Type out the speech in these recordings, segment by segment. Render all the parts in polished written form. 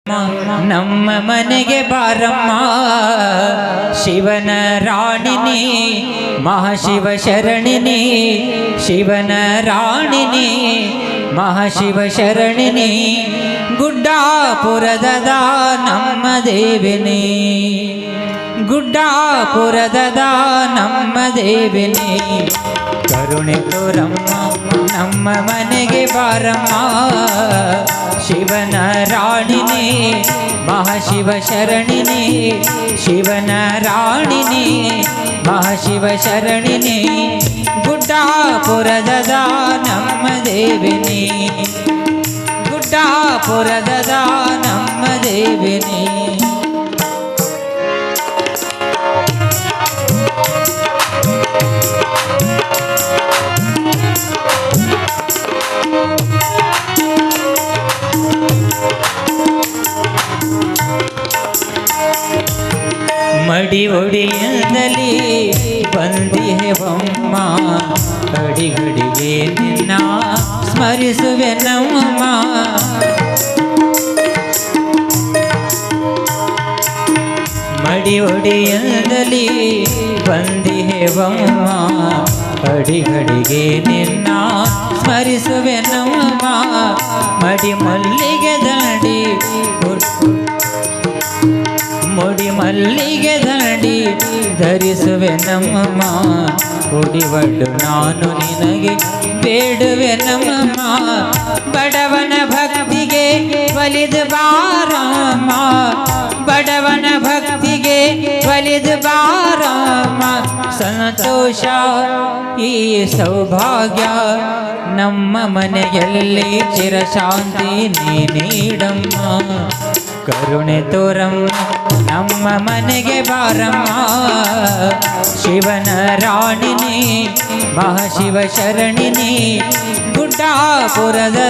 ನಮ್ಮ ಮನೆಗೆ ಬಾರಮ್ಮ ಶಿವನ ರಾಣಿನಿ ಮಹಾಶಿವ ಶರಣಿನಿ ಶಿವನ ರಾಣಿನಿ ಮಹಾಶಿವ ಶರಣಿನಿ ಗುಡ್ಡಾಪುರದ ನಮ್ಮ ದೇವಿನಿ ಗುಡ್ಡಾಪುರದ ನಮ್ಮ ದೇವಿನಿ ಕರುಣೆ ತೋರಮ್ಮ ನಮ್ಮ ಮನೆಗೆ ಬಾರಮ್ಮ ಶಿವನ ರಾಣಿನಿ ಮಹಾಶಿವ ಶರಣಿನಿ ಶಿವನ ರಾಣಿನಿ ಮಹಾಶಿವ ಶರಣಿನಿ ಗುಡ್ಡಾಪುರದ ನಮ್ಮ ದೇವಿನಿ ಗುಡ್ಡಾಪುರದ ನಮ್ಮ ದೇವಿನಿ ಮಡಿ ಒಡಿಯದಲ್ಲಿ ಬಂದಿಹೆವಮ್ಮ ಅಡಿಗಡಿಗೆ ನಿನ್ನ ಸ್ಮರಿಸುವೆ ನಮ್ಮ ಮಡಿ ಒಡಿಯದಲ್ಲಿ ಬಂದಿಹೆವಮ್ಮ ಅಡಿಗಡಿಗೆ ನಿನ್ನ ಸ್ಮರಿಸುವೆ ನಮ್ಮ ಮಡಿ ಮಲ್ಲಿಗೆ ದಂಡಿ ಮುಡಿ ಮಲ್ಲಿಗೆ ದಂಡಿ ಧರಿಸುವೆ ನಮ್ಮ ಕುಡಿವಡ್ಡು ನಾನು ನಿನಗೆ ಬೇಡುವೆ ನಮ್ಮ ಬಡವನ ಭಕ್ತಿಗೆ ಒಲಿದು ಬಾರಮ್ಮ ಬಡವನ ಭಕ್ತಿಗೆ ಒಲಿದು ಬಾರಮ್ಮ ಸಂತೋಷ ಈ ಸೌಭಾಗ್ಯ ನಮ್ಮ ಮನೆಯಲ್ಲಿ ಚಿರಶಾಂತಿ ನೀ ನೀಡಮ್ಮ ಕರುಣೆ ತೋರಮ್ಮ ನಮ್ಮ ಮನೆಗೆ ಬಾರಮ್ಮ ಶಿವನ ರಾಣಿನಿ ಮಹಾಶಿವ ಶರಣಿನಿ ಗುಡ್ಡಾಪುರದ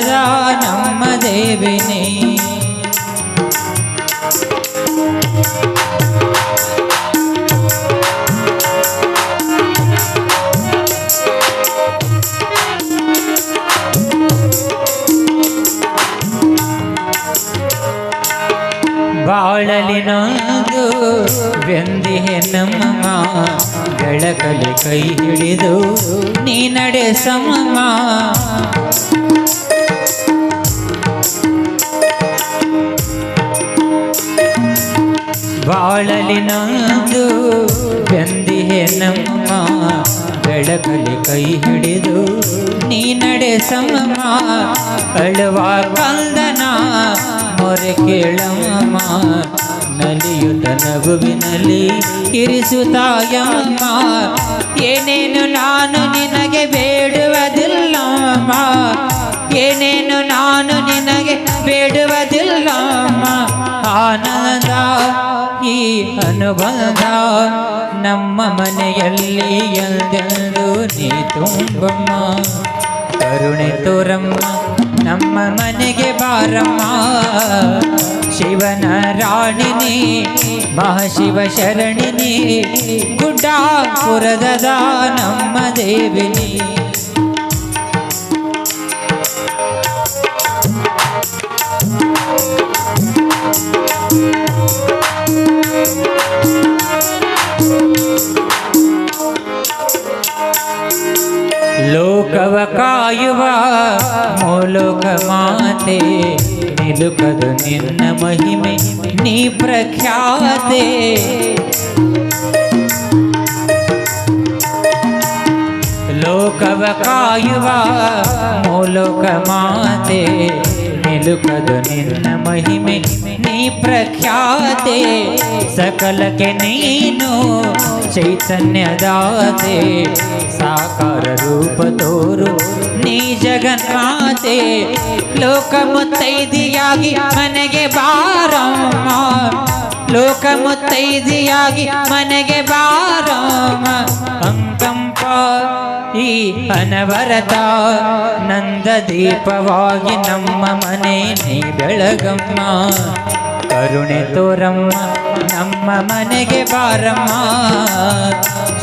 ನಮ್ಮ ದೇವಿನಿ ಬಾಳಲಿ ನೊಂದು ಬೆಂದಿಹೆ ನಮ್ಮ ಬೆಳಕಲಿ ಕೈ ಹಿಡಿದು ನೀ ನಡೆಸಮ್ಮ ಬಾಳಲಿ ನೊಂದು ಬೆಂದಿಹೆ ನಮ್ಮ ಬೆಳಕಲಿ ಕೈ ಹಿಡಿದು ನೀ ನಡೆಸಮ್ಮ ಅಳುವ ಕಂದನ ಮೊರೆ ಕೇಳಮ್ಮ ನಲಿಯುತ್ತ ನಗುವಿನಲ್ಲಿ ಇರಿಸುತ್ತಾಯಮ್ಮ ಏನೇನು ನಾನು ನಿನಗೆ ಬೇಡುವುದಿಲ್ಲಮ್ಮ ಏನೇನು ನಾನು ನಿನಗೆ ಬೇಡುವುದಿಲ್ಲಮ್ಮ ಆನಂದ ಈ ಅನುಬಂಧ ನಮ್ಮ ಮನೆಯಲ್ಲಿ ಎಂದೆಂದು ನೀ ತುಂಬಮ್ಮ ಕರುಣೆ ತೋರಮ್ಮ ನಮ್ಮ ಮನೆಗೆ ಬಾರಮ್ಮ ಶಿವನ ರಾಣಿನಿ ಮಹಾಶಿವ ಶರಣಿನಿ ಗುಡ್ಡಾಪುರದ ನಮ್ಮ ದೇವಿನಿ ಲೋಕವ ಕಾಯುವ ಮೂಲೋಕ ಮಾತೆ ನಿಲುಕದು ನಿನ್ನ ಮಹಿಮೆ ನೀ ಪ್ರಖ್ಯಾತೆ ಲೋಕವ ಕಾಯುವ ಮೂಲೋಕ ಮಾತೆ ನಿಲುಕದು ನಿನ್ನ ಮಹಿಮೆ ನೀ ಪ್ರಖ್ಯಾತೆ ಸಕಲಕ್ಕೆ ನೀನು ಚೈತನ್ಯದಾತೆ ಸಾಕಾರ ರೂಪ ತೋರು ನೀ ಜಗನ್ಮಾತೆ ಲೋಕ ಮುತ್ತೈದಿಯಾಗಿ ಮನೆಗೆ ಬಾರಮ್ಮ ಲೋಕ ಮುತ್ತೈದಿಯಾಗಿ ಮನೆಗೆ ಬಾರಮ್ಮ ಅಂಕಂಪ ಈ ಅನವರತ ನಂದ ದೀಪವಾಗಿ ನಮ್ಮ ಮನೆ ನೀ ಬೆಳಗಮ್ಮ ಕರುಣೆ ತೋರಮ್ಮ ನಮ್ಮ ಮನೆಗೆ ಬಾರಮ್ಮ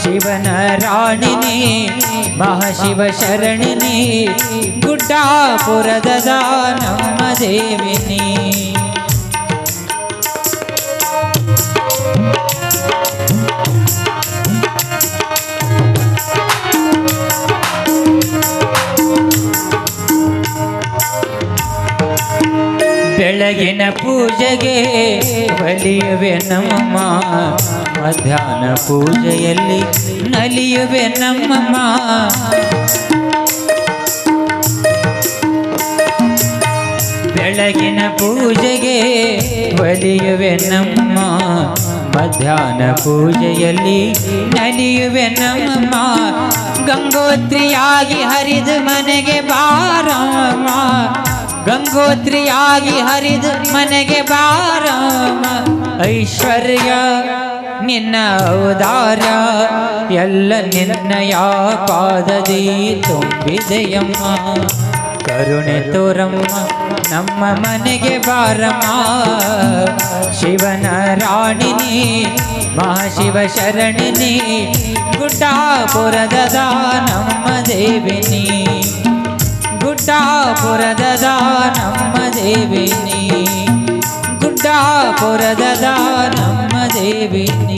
ಶಿವನ ರಾಣಿನಿ ಮಹಾಶಿವ ಶರಣಿನಿ ಗುಡ್ಡಾಪುರದ ನಮ್ಮ ದೇವಿನಿ ಬೆಳಗಿನ ಪೂಜೆಗೆ ಬಲಿಯುವೆ ನಮ್ಮಮ್ಮ, ಮಧ್ಯಾಹ್ನ ಪೂಜೆಯಲ್ಲಿ ನಲಿಯುವೆ ನಮ್ಮಮ್ಮ. ಬೆಳಗಿನ ಪೂಜೆಗೆ ಬಲಿಯುವೆ ನಮ್ಮ, ಮಧ್ಯಾಹ್ನ ಪೂಜೆಯಲ್ಲಿ ನಲಿಯುವೆ ನಮ್ಮಮ್ಮ. ಗಂಗೋತ್ರಿಯಾಗಿ ಹರಿದು ಮನೆಗೆ ಬಾರಮ್ಮ, ಗಂಗೋತ್ರಿಯಾಗಿ ಹರಿದು ಮನೆಗೆ ಬಾರಮ್ಮ. ಐಶ್ವರ್ಯ ನಿನ್ನ ಔದಾರ್ಯ ಎಲ್ಲ ನಿನ್ನಯ ಪಾದದಿ ತುಂಬಿದೆಯಮ್ಮ. ಕರುಣೆ ತೋರಮ್ಮ ನಮ್ಮ ಮನೆಗೆ ಬಾರಮ್ಮ. ಶಿವನ ರಾಣಿನಿ ಮಹಾಶಿವ ಶರಣಿನಿ, ಗುಡ್ಡಾಪುರದ ನಮ್ಮ ದೇವಿನಿ, ಗುಡ್ಡಾಪುರದ ನಮ್ಮ ದೇವಿನಿ, ಗುಡ್ಡಾಪುರದ ನಮ್ಮ ದೇವಿನಿ.